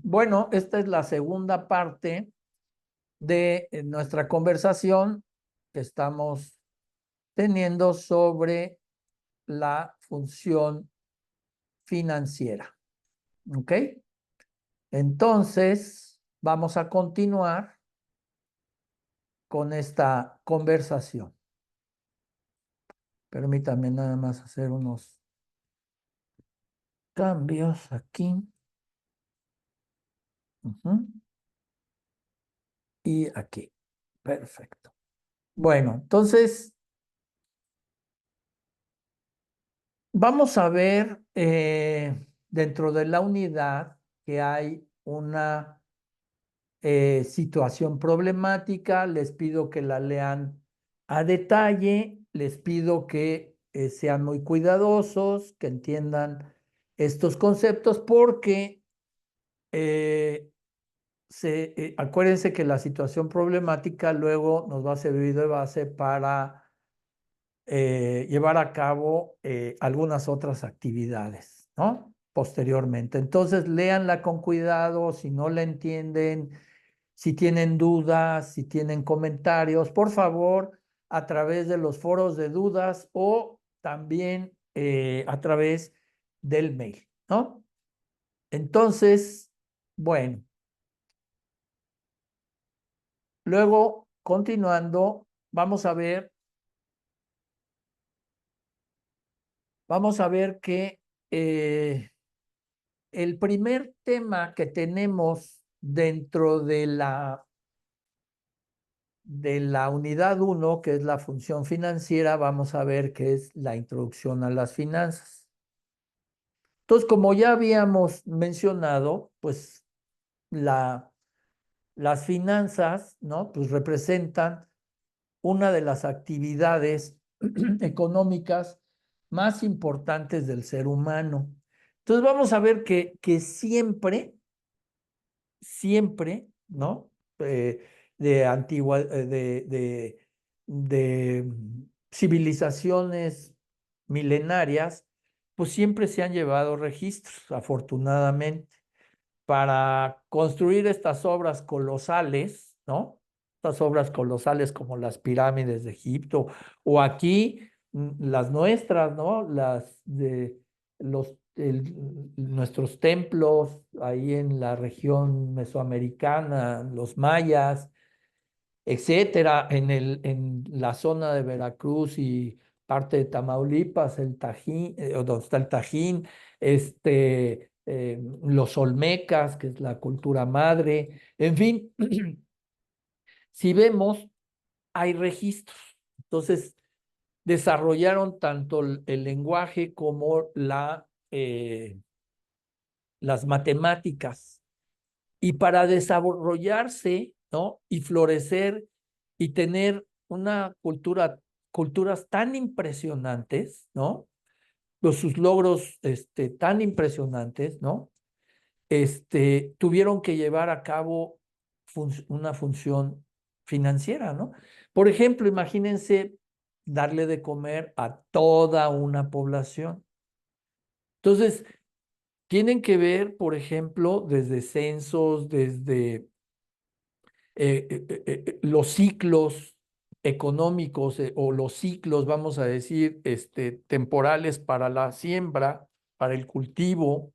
Bueno, esta es la segunda parte de nuestra conversación que estamos teniendo sobre la función financiera. ¿Ok? Entonces, vamos a continuar con esta conversación. Permítanme nada más hacer unos cambios aquí. Ujú. Y aquí. Perfecto. Bueno, entonces vamos a ver dentro de la unidad que hay una situación problemática. Les pido que la lean a detalle, les pido que sean muy cuidadosos, que entiendan estos conceptos porque eh, acuérdense que la situación problemática luego nos va a servir de base para llevar a cabo algunas otras actividades, ¿no? Posteriormente. Entonces, léanla con cuidado, si no la entienden, si tienen dudas, si tienen comentarios, por favor, a través de los foros de dudas o también a través del mail, ¿no? Entonces, bueno, luego, continuando, vamos a ver que el primer tema que tenemos dentro de la unidad uno, que es la función financiera, vamos a ver que es la introducción a las finanzas. Entonces, como ya habíamos mencionado, pues las finanzas, ¿no? Pues representan una de las actividades económicas más importantes del ser humano. Entonces, vamos a ver que siempre, ¿no? De antigua, de civilizaciones milenarias, pues siempre se han llevado registros, afortunadamente, para construir estas obras colosales, ¿no? Estas obras colosales como las pirámides de Egipto, o aquí las nuestras, ¿no? Las de nuestros templos ahí en la región mesoamericana, los mayas, etcétera, en la zona de Veracruz y parte de Tamaulipas, el Tajín, donde está el Tajín, los Olmecas, que es la cultura madre, en fin, si vemos, hay registros. Entonces, desarrollaron tanto el lenguaje como las matemáticas. Y para desarrollarse, ¿no? Y florecer y tener culturas tan impresionantes, ¿no? Sus logros tan impresionantes, ¿no? Tuvieron que llevar a cabo una función financiera, ¿no? Por ejemplo, imagínense darle de comer a toda una población. Entonces, tienen que ver, por ejemplo, desde censos, desde los ciclos económicos o los ciclos, vamos a decir, temporales para la siembra, para el cultivo,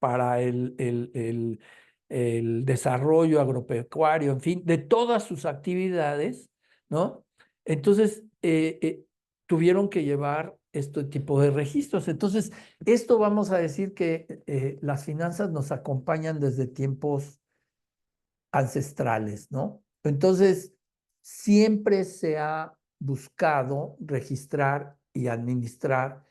para el desarrollo agropecuario, en fin, de todas sus actividades, ¿no? Entonces, tuvieron que llevar este tipo de registros. Entonces, esto vamos a decir que las finanzas nos acompañan desde tiempos ancestrales, ¿no? Entonces, siempre se ha buscado registrar y administrar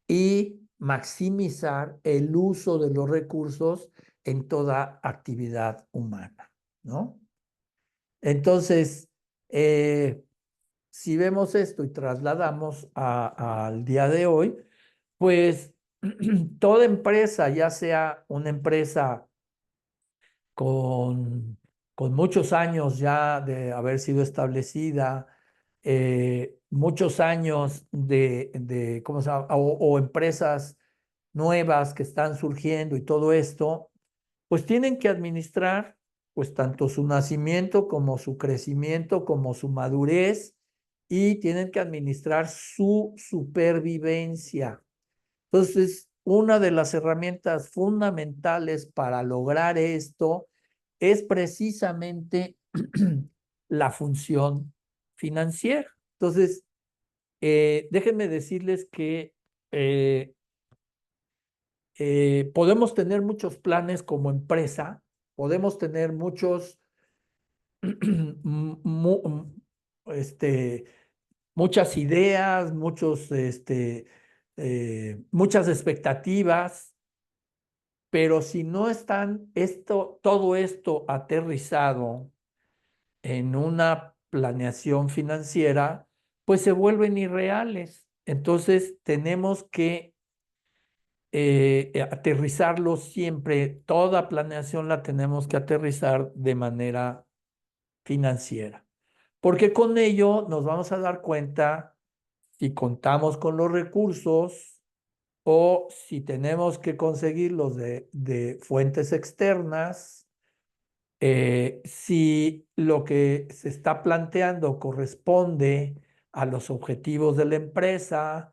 y maximizar el uso de los recursos en toda actividad humana, ¿no? Entonces, si vemos esto y trasladamos al día de hoy, pues toda empresa, ya sea una empresa con, con muchos años ya de haber sido establecida, muchos años ¿cómo se llama? O empresas nuevas que están surgiendo y todo esto, pues tienen que administrar pues tanto su nacimiento como su crecimiento, como su madurez, y tienen que administrar su supervivencia. Entonces, una de las herramientas fundamentales para lograr esto es precisamente la función financiera. Entonces, déjenme decirles que eh, podemos tener muchos planes como empresa, podemos tener muchos, mu- este, muchas ideas, muchas expectativas, pero si no están todo esto aterrizado en una planeación financiera, pues se vuelven irreales. Entonces tenemos que aterrizarlo siempre, toda planeación la tenemos que aterrizar de manera financiera, porque con ello nos vamos a dar cuenta si contamos con los recursos o si tenemos que conseguirlos de fuentes externas, si lo que se está planteando corresponde a los objetivos de la empresa,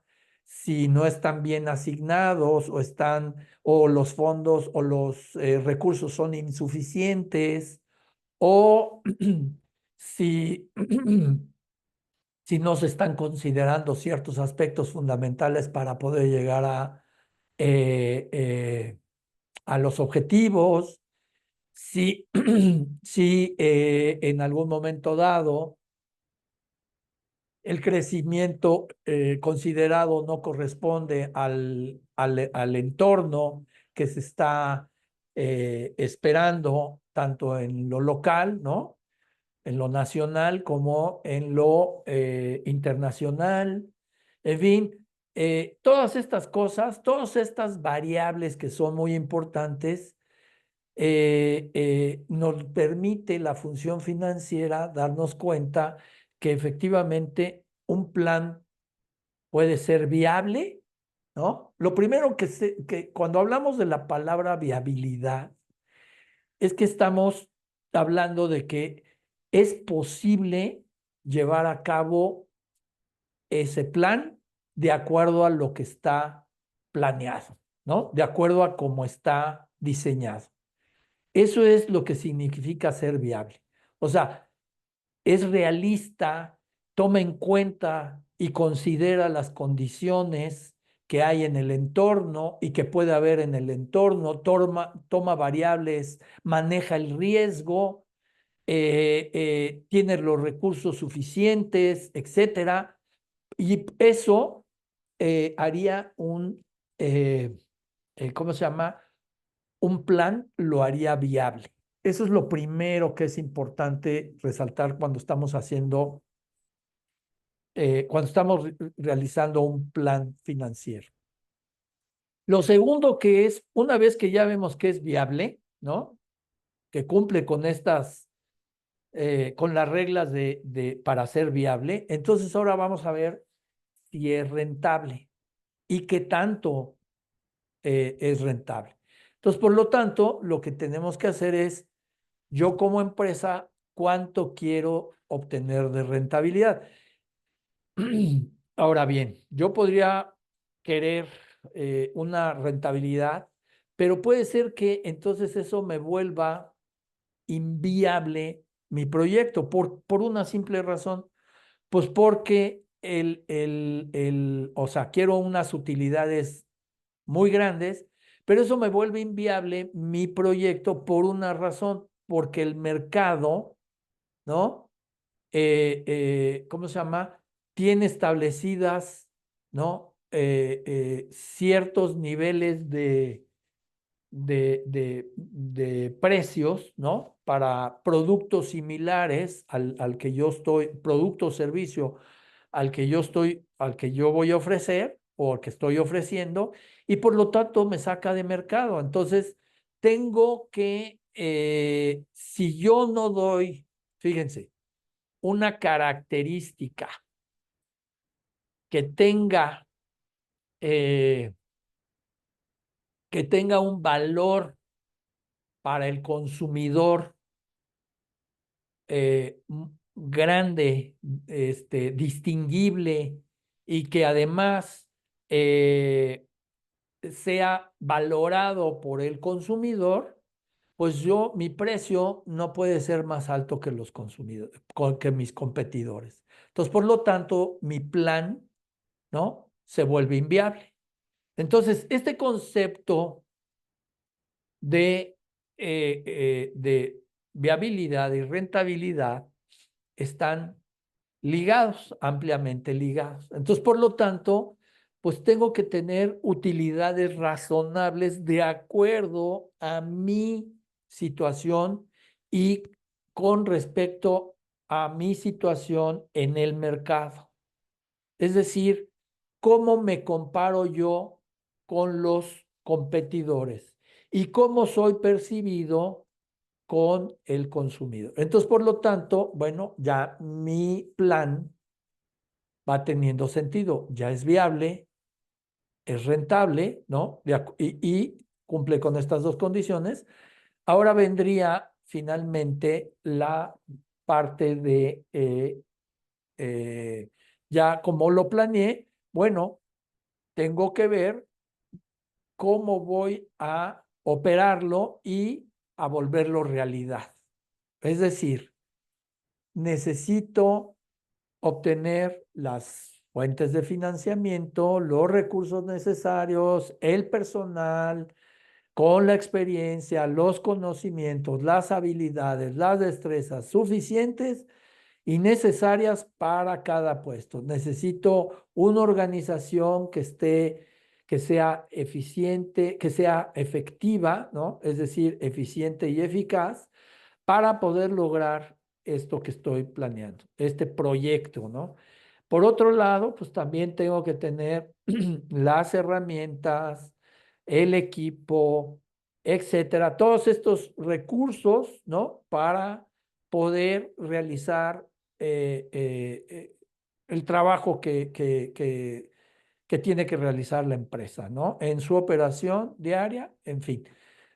si no están bien asignados o los fondos o los recursos son insuficientes, o si, si no se están considerando ciertos aspectos fundamentales para poder llegar eh, eh, a los objetivos. Si, si en algún momento dado el crecimiento considerado no corresponde al entorno que se está esperando, tanto en lo local, ¿no? En lo nacional como en lo internacional. En fin, todas estas cosas, todas estas variables que son muy importantes, nos permite la función financiera darnos cuenta que efectivamente un plan puede ser viable, ¿no? Lo primero que cuando hablamos de la palabra viabilidad es que estamos hablando de que es posible llevar a cabo ese plan de acuerdo a lo que está planeado, ¿no? De acuerdo a cómo está diseñado. Eso es lo que significa ser viable. O sea, es realista, toma en cuenta y considera las condiciones que hay en el entorno y que puede haber en el entorno, toma variables, maneja el riesgo, tiene los recursos suficientes, etcétera. Y eso haría ¿cómo se llama? Un plan lo haría viable. Eso es lo primero que es importante resaltar cuando estamos cuando estamos realizando un plan financiero. Lo segundo que es, una vez que ya vemos que es viable, ¿no? Que cumple con con las reglas para ser viable, entonces ahora vamos a ver si es rentable y qué tanto es rentable. Entonces, por lo tanto, lo que tenemos que hacer es yo como empresa, ¿cuánto quiero obtener de rentabilidad? Ahora bien, yo podría querer una rentabilidad, pero puede ser que entonces eso me vuelva inviable mi proyecto por una simple razón, pues porque o sea, quiero unas utilidades muy grandes, pero eso me vuelve inviable mi proyecto por una razón, porque el mercado, ¿no? ¿Cómo se llama? Tiene establecidas, ¿no? Ciertos niveles de precios, ¿no? Para productos similares al que yo estoy, producto o servicio al que yo voy a ofrecer o al que estoy ofreciendo, y por lo tanto me saca de mercado. Entonces, tengo que, si yo no doy, fíjense, una característica que tenga, eh, que tenga un valor para el consumidor grande, distinguible y que además sea valorado por el consumidor, pues mi precio no puede ser más alto que los consumidores, que mis competidores. Entonces, por lo tanto, mi plan, ¿no? Se vuelve inviable. Entonces, este concepto de viabilidad y rentabilidad están ligados, ampliamente ligados. Entonces, por lo tanto, pues tengo que tener utilidades razonables de acuerdo a mi situación y con respecto a mi situación en el mercado. Es decir, cómo me comparo yo con los competidores y cómo soy percibido con el consumidor. Entonces, por lo tanto, bueno, ya mi plan va teniendo sentido, ya es viable, es rentable, ¿no? Y cumple con estas dos condiciones. Ahora vendría finalmente la parte de, ya como lo planeé, bueno, tengo que ver cómo voy a operarlo y a volverlo realidad. Es decir, necesito obtener las fuentes de financiamiento, los recursos necesarios, el personal, con la experiencia, los conocimientos, las habilidades, las destrezas suficientes y necesarias para cada puesto. Necesito una organización que sea eficiente, que sea efectiva, ¿no? Es decir, eficiente y eficaz para poder lograr esto que estoy planeando, este proyecto, ¿no? Por otro lado, pues también tengo que tener las herramientas, el equipo, etcétera, todos estos recursos, ¿no? Para poder realizar el trabajo que tiene que realizar la empresa, ¿no? En su operación diaria, en fin.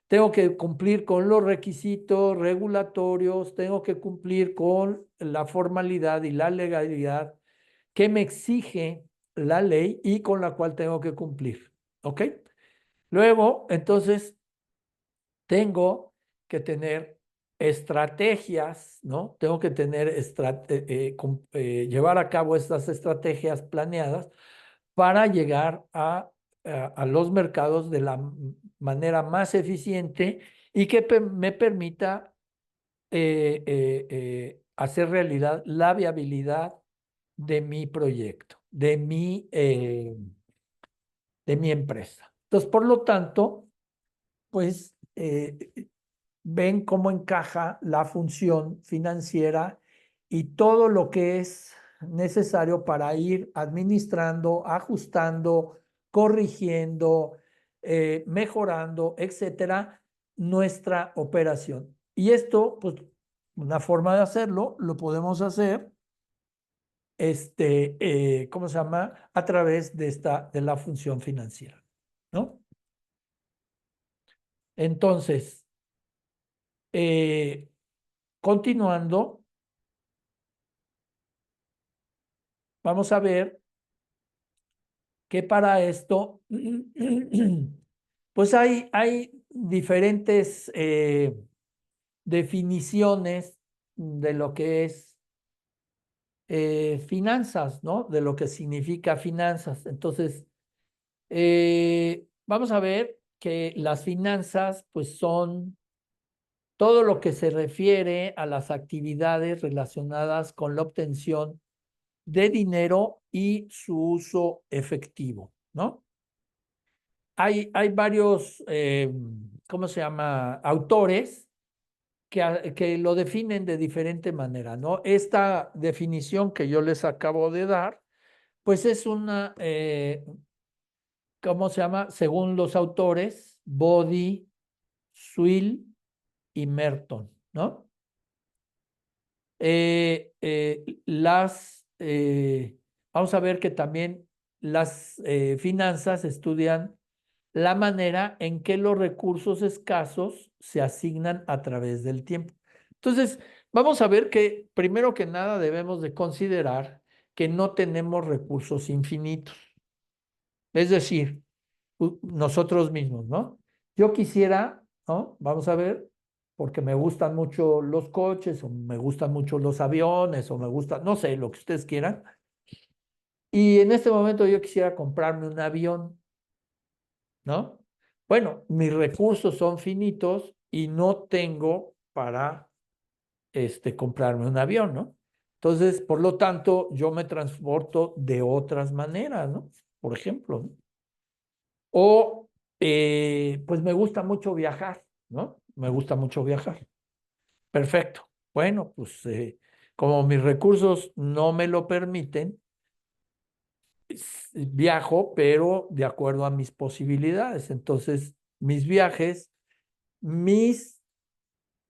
Tengo que cumplir con los requisitos regulatorios, tengo que cumplir con la formalidad y la legalidad que me exige la ley y con la cual tengo que cumplir. ¿Ok? Luego, entonces, tengo que tener estrategias, ¿no? Tengo que tener llevar a cabo estas estrategias planeadas para llegar a los mercados de la manera más eficiente y que me permita hacer realidad la viabilidad de mi proyecto, de mi empresa. Entonces, por lo tanto, pues ven cómo encaja la función financiera y todo lo que es necesario para ir administrando, ajustando, corrigiendo, mejorando, etcétera, nuestra operación. Y esto, pues, una forma de hacerlo, lo podemos hacer, ¿cómo se llama? A través de la función financiera, ¿no? Entonces, continuando, vamos a ver que para esto, pues hay diferentes definiciones de lo que es finanzas, ¿no? De lo que significa finanzas. Entonces, vamos a ver que las finanzas, pues son todo lo que se refiere a las actividades relacionadas con la obtención de dinero y su uso efectivo, ¿no? Hay varios, ¿cómo se llama? Autores que lo definen de diferente manera, ¿no? Esta definición que yo les acabo de dar, pues es una, ¿cómo se llama? Según los autores, Body, Swill y Merton, ¿no? Eh, eh, las, eh, vamos a ver que también las finanzas estudian la manera en que los recursos escasos se asignan a través del tiempo. Entonces, vamos a ver que primero que nada debemos de considerar que no tenemos recursos infinitos. Es decir, nosotros mismos, ¿no? Yo quisiera, ¿no? Vamos a ver, porque me gustan mucho los coches, o me gustan mucho los aviones, o me gusta, no sé, lo que ustedes quieran. Y en este momento yo quisiera comprarme un avión, ¿no? Bueno, mis recursos son finitos y no tengo para comprarme un avión, ¿no? Entonces, por lo tanto, yo me transporto de otras maneras, ¿no? Por ejemplo, ¿no? O, pues me gusta mucho viajar, ¿no? Me gusta mucho viajar. Perfecto. Bueno, pues como mis recursos no me lo permiten, viajo, pero de acuerdo a mis posibilidades. Entonces, mis viajes, mis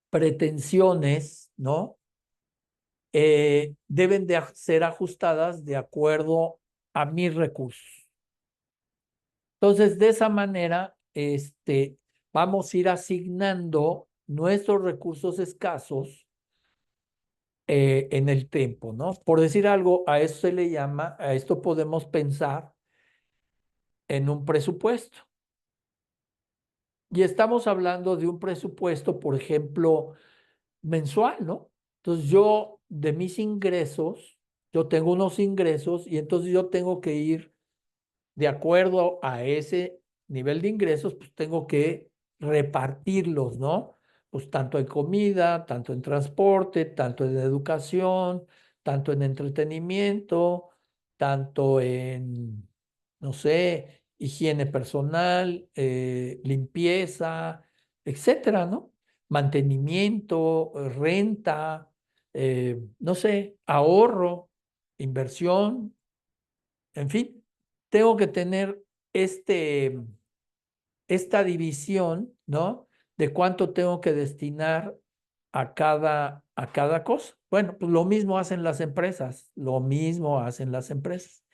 pretensiones, ¿no? Deben de ser ajustadas de acuerdo a mis recursos. Entonces, de esa manera, vamos a ir asignando nuestros recursos escasos en el tiempo, ¿no? Por decir algo, a eso se le llama, a esto podemos pensar en un presupuesto. Y estamos hablando de un presupuesto, por ejemplo, mensual, ¿no? Entonces yo, de mis ingresos, yo tengo unos ingresos y entonces yo tengo que ir de acuerdo a ese nivel de ingresos, pues tengo que repartirlos, ¿no? Pues tanto en comida, tanto en transporte, tanto en educación, tanto en entretenimiento, tanto en, no sé, higiene personal, limpieza, etcétera, ¿no? Mantenimiento, renta, no sé, ahorro, inversión, en fin, tengo que tener esta división, ¿no? De cuánto tengo que destinar a cada cosa. Bueno, pues lo mismo hacen las empresas, lo mismo hacen las empresas.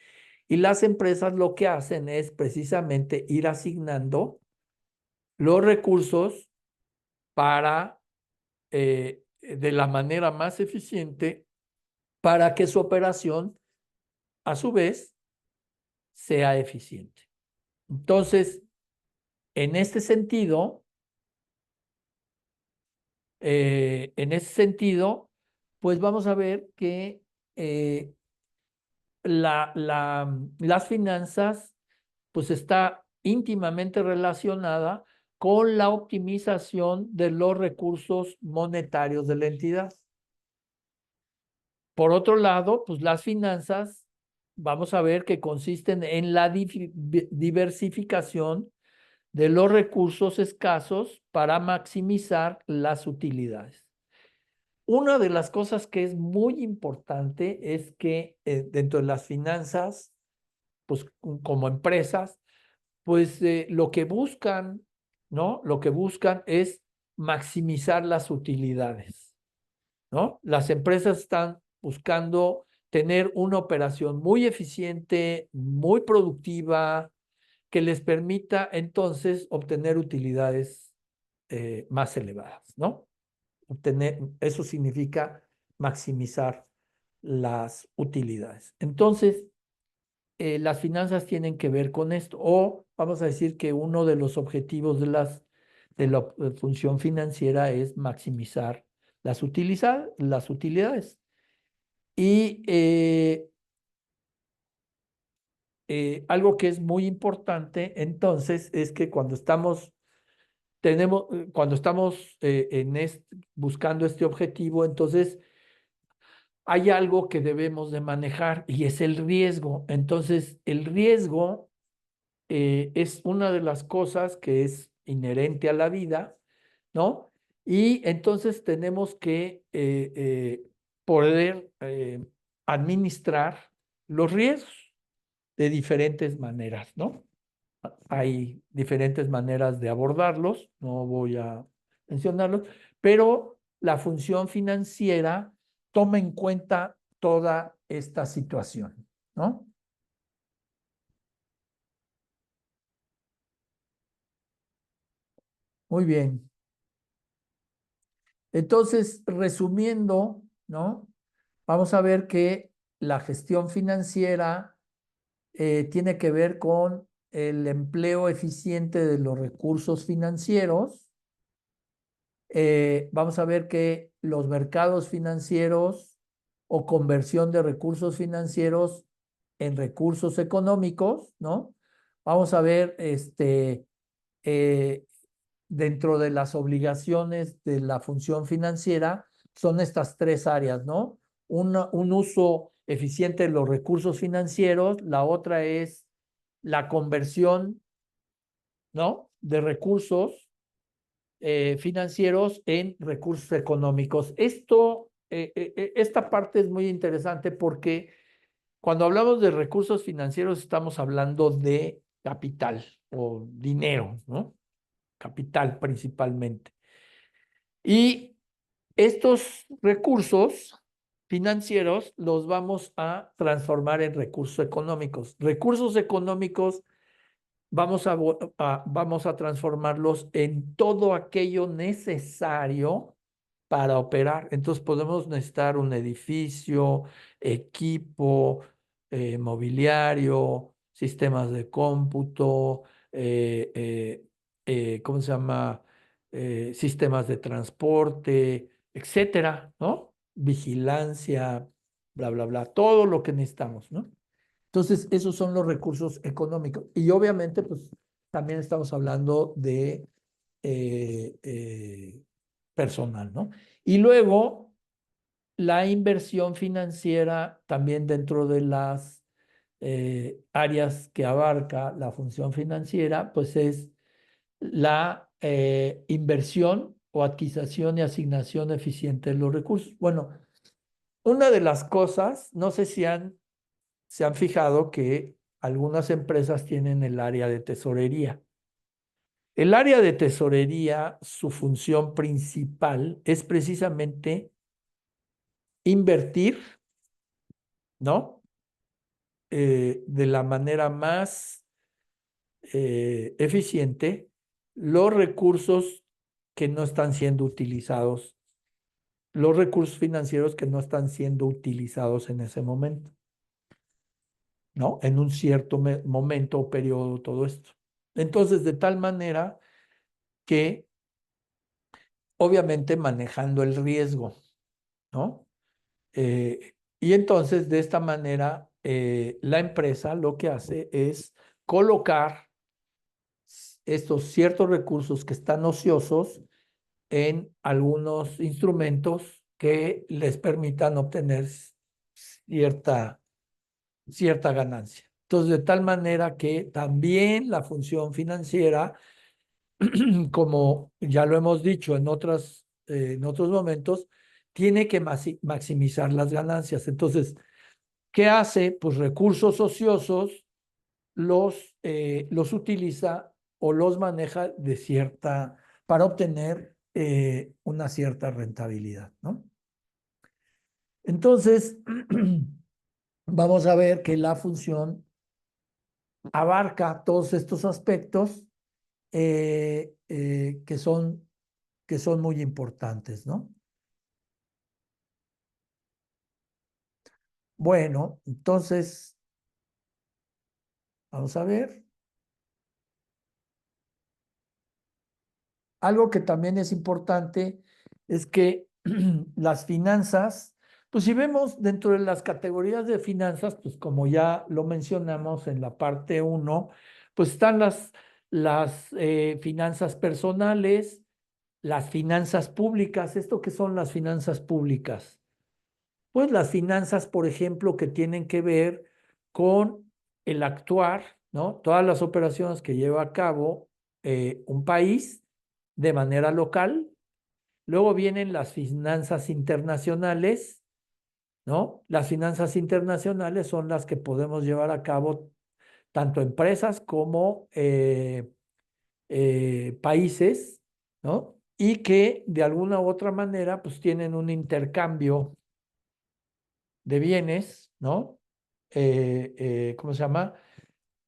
Y las empresas lo que hacen es precisamente ir asignando los recursos para, de la manera más eficiente, para que su operación, a su vez, sea eficiente. Entonces, en este sentido, pues vamos a ver que eh, las finanzas, pues está íntimamente relacionada con la optimización de los recursos monetarios de la entidad. Por otro lado, pues las finanzas, vamos a ver que consisten en la diversificación de los recursos escasos para maximizar las utilidades. Una de las cosas que es muy importante es que dentro de las finanzas, pues como empresas, pues lo que buscan, ¿no? Lo que buscan es maximizar las utilidades, ¿no? Las empresas están buscando tener una operación muy eficiente, muy productiva, que les permita entonces obtener utilidades más elevadas, ¿no? Eso significa maximizar las utilidades. Entonces, las finanzas tienen que ver con esto, o vamos a decir que uno de los objetivos de la función financiera es maximizar las utilidades. Y algo que es muy importante entonces es que cuando estamos buscando este objetivo, entonces hay algo que debemos de manejar y es el riesgo. Entonces, el riesgo es una de las cosas que es inherente a la vida, ¿no? Y entonces tenemos que poder administrar los riesgos de diferentes maneras, ¿no? Hay diferentes maneras de abordarlos, no voy a mencionarlos, pero la función financiera toma en cuenta toda esta situación, ¿no? Muy bien. Entonces, resumiendo, ¿no? Vamos a ver que la gestión financiera tiene que ver con el empleo eficiente de los recursos financieros. Vamos a ver que los mercados financieros o conversión de recursos financieros en recursos económicos, ¿no? Vamos a ver eh, dentro de las obligaciones de la función financiera, son estas tres áreas, ¿no? Un uso eficiente de los recursos financieros, la otra es la conversión, ¿no? De recursos financieros en recursos económicos. Esta parte es muy interesante porque cuando hablamos de recursos financieros estamos hablando de capital o dinero, ¿no? Capital principalmente. Y estos recursos financieros los vamos a transformar en recursos económicos. Recursos económicos vamos a transformarlos en todo aquello necesario para operar. Entonces podemos necesitar un edificio, equipo, mobiliario, sistemas de cómputo, ¿cómo se llama? Sistemas de transporte, etcétera, ¿no? Vigilancia, bla, bla, bla, todo lo que necesitamos, ¿no? Entonces, esos son los recursos económicos. Y obviamente, pues también estamos hablando de personal, ¿no? Y luego, la inversión financiera también dentro de las áreas que abarca la función financiera, pues es la inversión o adquisición y asignación eficiente de los recursos. Bueno, una de las cosas, no sé si se han fijado que algunas empresas tienen el área de tesorería. El área de tesorería, su función principal es precisamente invertir, ¿no? De la manera más eficiente los recursos que no están siendo utilizados, los recursos financieros que no están siendo utilizados en ese momento, ¿no? En un cierto momento o periodo, todo esto. Entonces, de tal manera que obviamente manejando el riesgo, ¿no? Y entonces, de esta manera, la empresa lo que hace es colocar estos ciertos recursos que están ociosos en algunos instrumentos que les permitan obtener cierta, cierta ganancia. Entonces, de tal manera que también la función financiera, como ya lo hemos dicho en otros momentos, tiene que maximizar las ganancias. Entonces, ¿qué hace? Pues recursos ociosos los utiliza o los maneja para obtener una cierta rentabilidad, ¿no? Entonces, vamos a ver que la función abarca todos estos aspectos que son muy importantes, ¿no? Bueno, entonces, vamos a ver. Algo que también es importante es que las finanzas, pues si vemos dentro de las categorías de finanzas, pues como ya lo mencionamos en la parte uno, pues están las finanzas personales, las finanzas públicas. ¿Esto qué son las finanzas públicas? Pues las finanzas, por ejemplo, que tienen que ver con el actuar, ¿no? Todas las operaciones que lleva a cabo un país de manera local. Luego vienen las finanzas internacionales, ¿no? Las finanzas internacionales son las que podemos llevar a cabo tanto empresas como países, ¿no? Y que de alguna u otra manera, pues tienen un intercambio de bienes, ¿no? ¿Cómo se llama?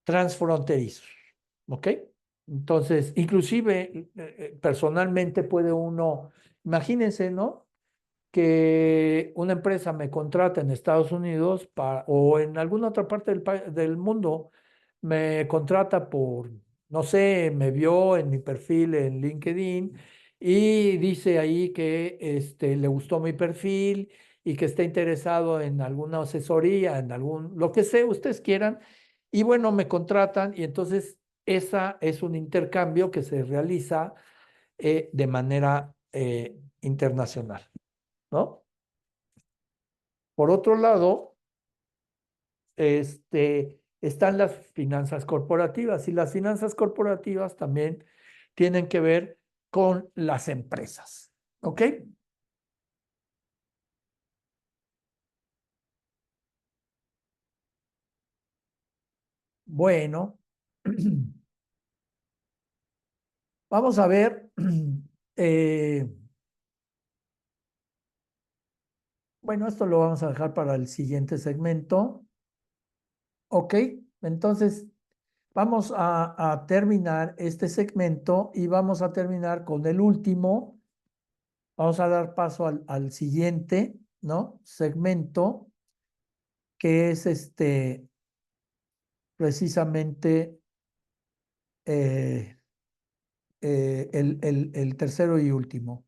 Transfronterizos, ¿ok? Entonces, inclusive, personalmente puede uno, imagínense, ¿no? Que una empresa me contrata en Estados Unidos o en alguna otra parte del mundo, me contrata por, no sé, me vio en mi perfil en LinkedIn y dice ahí que le gustó mi perfil y que está interesado en alguna asesoría, en algún, lo que sea, ustedes quieran. Y bueno, me contratan y entonces esa es un intercambio que se realiza de manera internacional, ¿no? Por otro lado, están las finanzas corporativas y las finanzas corporativas también tienen que ver con las empresas. ¿Ok? Bueno, vamos a ver. eh, bueno, esto lo vamos a dejar para el siguiente segmento. ¿Ok? Entonces, vamos a terminar este segmento y vamos a terminar con el último. Vamos a dar paso al siguiente, ¿no? Segmento, que es precisamente eh, el tercero y último.